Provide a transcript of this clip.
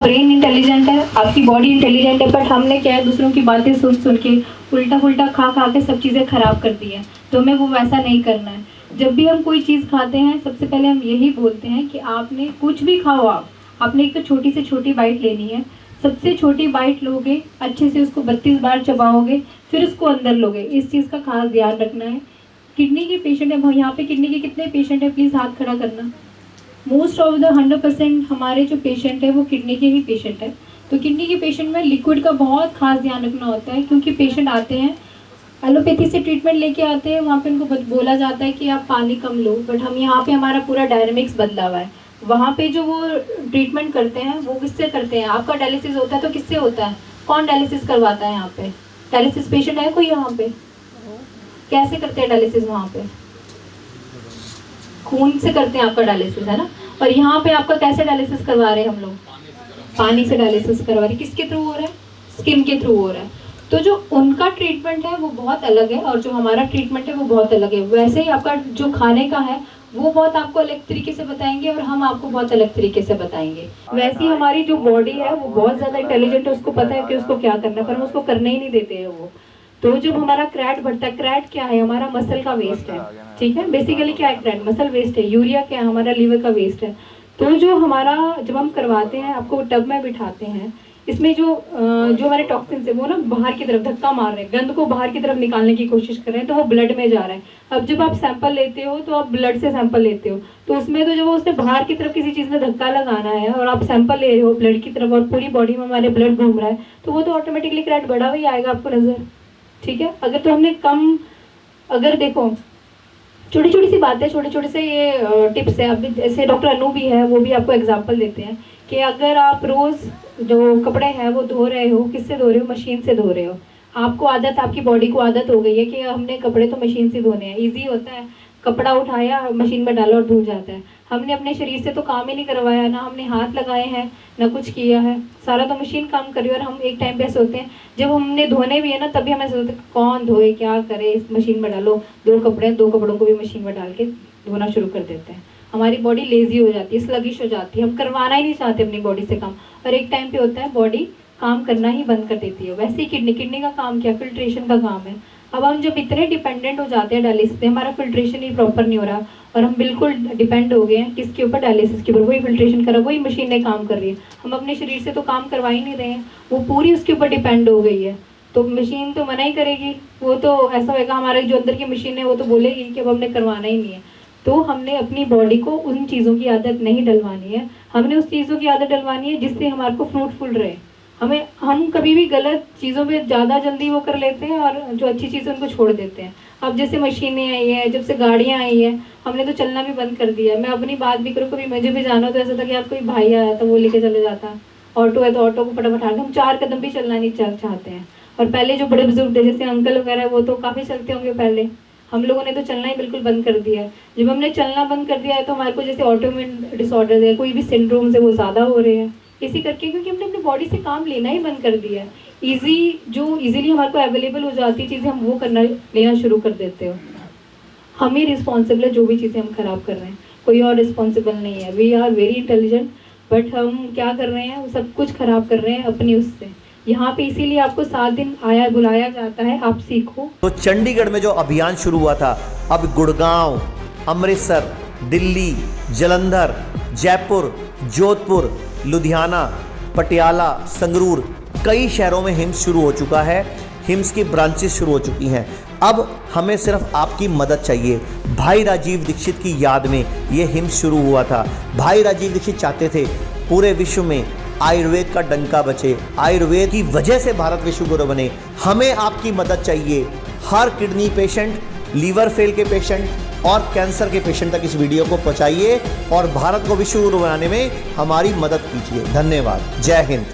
Brain intelligent है, आपकी body intelligent है, बट हमने क्या है दूसरों की बातें सुन सुन के उल्टा पुल्टा खा खा के सब चीज़ें खराब कर दी है। तो हमें वो वैसा नहीं करना है। जब भी हम कोई चीज़ खाते हैं सबसे पहले हम यही बोलते हैं कि आपने कुछ भी खाओ, आपने एक तो छोटी से छोटी बाइट लेनी है। सबसे छोटी बाइट लोगे, अच्छे से उसको 32 बार चबाओगे, फिर उसको अंदर लोगे। इस चीज़ का खास ध्यान रखना है। किडनी के पेशेंट है, यहाँ पे किडनी के कितने पेशेंट है, प्लीज़ हाथ खड़ा करना। मोस्ट ऑफ द 100% हमारे जो पेशेंट है वो किडनी के ही पेशेंट है। तो किडनी के पेशेंट में लिक्विड का बहुत खास ध्यान रखना होता है, क्योंकि पेशेंट आते हैं एलोपैथी से ट्रीटमेंट लेके आते हैं, वहाँ पे उनको बोला जाता है कि आप पानी कम लो, बट हम यहाँ पे हमारा पूरा डायनेमिक्स बदला हुआ है। वहाँ पे जो वो ट्रीटमेंट करते हैं वो किससे करते हैं? आपका डायलिसिस होता है तो किससे होता है? कौन डायलिसिस करवाता है यहाँ पे? डायलिसिस पेशेंट है कोई यहाँ पे? कैसे करते हैं डायलिसिस? वहाँ पे खून से करते हैं आपका डायलिसिस, है ना। और यहाँ पे आपका कैसे डायलिसिस करवा रहे हैं हम लोग? पानी से डायलिसिस करवा रहे हैं। किसके थ्रू हो रहा है? स्किन के थ्रू हो रहा है। तो जो उनका ट्रीटमेंट है वो बहुत अलग है और जो हमारा ट्रीटमेंट है वो बहुत अलग है। वैसे ही आपका जो खाने का है वो बहुत आपको अलग तरीके से बताएंगे और हम आपको बहुत अलग तरीके से बताएंगे। वैसे ही हमारी जो बॉडी है वो बहुत ज़्यादा इंटेलिजेंट है, उसको पता है कि उसको क्या करना है, पर हम उसको करने ही नहीं देते हैं वो। तो जब हमारा क्रैट बढ़ता है, क्रैट क्या है? हमारा मसल का वेस्ट है, ठीक है। बेसिकली क्या है क्रैट? मसल वेस्ट है। यूरिया क्या है? हमारा लीवर का वेस्ट है। तो जो हमारा जब हम करवाते हैं, आपको टब में बिठाते हैं, इसमें जो हमारे टॉक्सिन्स है वो ना बाहर की तरफ धक्का मार रहे हैं, गंद को बाहर की तरफ निकालने की कोशिश कर रहे हैं, तो वो ब्लड में जा रहा है। अब जब आप सैंपल लेते हो तो आप ब्लड से सैंपल लेते हो, तो उसमें तो जब उसने बाहर की तरफ किसी चीज़ में धक्का लगाना है और आप सैंपल ले रहे हो ब्लड की तरफ और पूरी बॉडी में हमारे ब्लड घूम रहा है, तो वो तो ऑटोमेटिकली क्रैट बढ़ा हुआ ही आएगा आपको नजर, ठीक है। अगर तो हमने कम, अगर देखो छोटी छोटी सी बातें, छोटे छोटे से ये टिप्स है। अभी जैसे डॉक्टर अनु भी है, वो भी आपको एग्जांपल देते हैं कि अगर आप रोज़ जो कपड़े हैं वो धो रहे हो, किससे धो रहे हो? मशीन से धो रहे हो। आपको आदत, आपकी बॉडी को आदत हो गई है कि हमने कपड़े तो मशीन से धोने हैं, ईजी होता है, कपड़ा उठाया मशीन में डाला और धुल जाता है। हमने अपने शरीर से तो काम ही नहीं करवाया, ना हमने हाथ लगाए हैं ना कुछ किया है, सारा तो मशीन काम कर रही है। और हम एक टाइम पे ऐसे होते हैं जब हमने धोने भी है ना, तभी हमें ऐसा होता है कौन धोए, क्या करे, इस मशीन में डालो, दो कपड़ों को भी मशीन में डाल के धोना शुरू कर देते हैं। हमारी बॉडी लेजी हो जाती है, स्लगिश हो जाती है, हम करवाना ही नहीं चाहते अपनी बॉडी से काम। और एक टाइम पे होता है बॉडी काम करना ही बंद कर देती है। वैसे ही किडनी का काम क्या? फिल्ट्रेशन का काम है। अब हम जब इतने डिपेंडेंट हो जाते हैं डायलिसिस पे, हमारा फिल्ट्रेशन ही प्रॉपर नहीं हो रहा और हम बिल्कुल डिपेंड हो गए हैं किसके ऊपर? डायलिसिस के ऊपर। वही फिल्ट्रेशन कर रहा है, वही मशीनें काम कर रही है, हम अपने शरीर से तो काम करवा ही नहीं रहे हैं, वो पूरी उसके ऊपर डिपेंड हो गई है। तो मशीन तो मना ही करेगी, वो तो ऐसा होगा, हमारे जो अंदर की मशीन है वो तो बोलेगी कि अब हमने करवाना ही नहीं है। तो हमने अपनी बॉडी को उन चीज़ों की आदत नहीं डलवानी है, हमने उस चीज़ों की आदत डलवानी है जिससे हमारे को फ्रूटफुल रहे। हम कभी भी गलत चीज़ों पे ज़्यादा जल्दी वो कर लेते हैं और जो अच्छी चीज़ें उनको छोड़ देते हैं। अब जैसे मशीनें आई हैं, जब से गाड़ियाँ आई हैं, हमने तो चलना भी बंद कर दिया है। मैं अपनी बात भी करूँ, कभी मुझे भी जाना हो तो ऐसा था कि आप कोई भाई आया तो वो लेके चले जाता, ऑटो है तो ऑटो को फटाफट आके हम 4 कदम भी चलना नहीं चाहते हैं। और पहले जो बड़े बुजुर्ग थे जैसे अंकल वगैरह, वो तो काफ़ी चलते होंगे पहले, हम लोगों ने तो चलना ही बिल्कुल बंद कर दिया है। जब हमने चलना बंद कर दिया है तो हमारे को जैसे ऑटोइम्यून डिसऑर्डर है, कोई भी सिंड्रोम्स है वो ज़्यादा हो रहे हैं, इसी करके क्योंकि हमने अपनी बॉडी से काम लेना ही बंद कर दिया है। इजीली हमारे को अवेलेबल हो जाती चीज़ें हम वो लेना शुरू कर देते हो। हम ही रिस्पॉन्सिबल है जो भी चीज़ें हम खराब कर रहे हैं, कोई और रिस्पॉन्सिबल नहीं है। We are very intelligent, but हम क्या कर रहे हैं? वो सब कुछ खराब कर रहे हैं अपनी उससे। यहाँ पे इसीलिए आपको 7 दिन बुलाया जाता है, आप सीखो। तो चंडीगढ़ में जो अभियान शुरू हुआ था, अब गुड़गांव, अमृतसर, दिल्ली, जालंधर, जयपुर, जोधपुर, लुधियाना, पटियाला, संगरूर, कई शहरों में हिम्स शुरू हो चुका है। हिम्स की ब्रांचेस शुरू हो चुकी हैं। अब हमें सिर्फ आपकी मदद चाहिए। भाई राजीव दीक्षित की याद में ये हिम्स शुरू हुआ था। भाई राजीव दीक्षित चाहते थे पूरे विश्व में आयुर्वेद का डंका बचे, आयुर्वेद की वजह से भारत विश्व गुरु बने। हमें आपकी मदद चाहिए। हर किडनी पेशेंट, लीवर फेल के पेशेंट और कैंसर के पेशेंट तक इस वीडियो को पहुंचाइए और भारत को विश्व गुरु बनाने में हमारी मदद कीजिए। धन्यवाद। जय हिंद।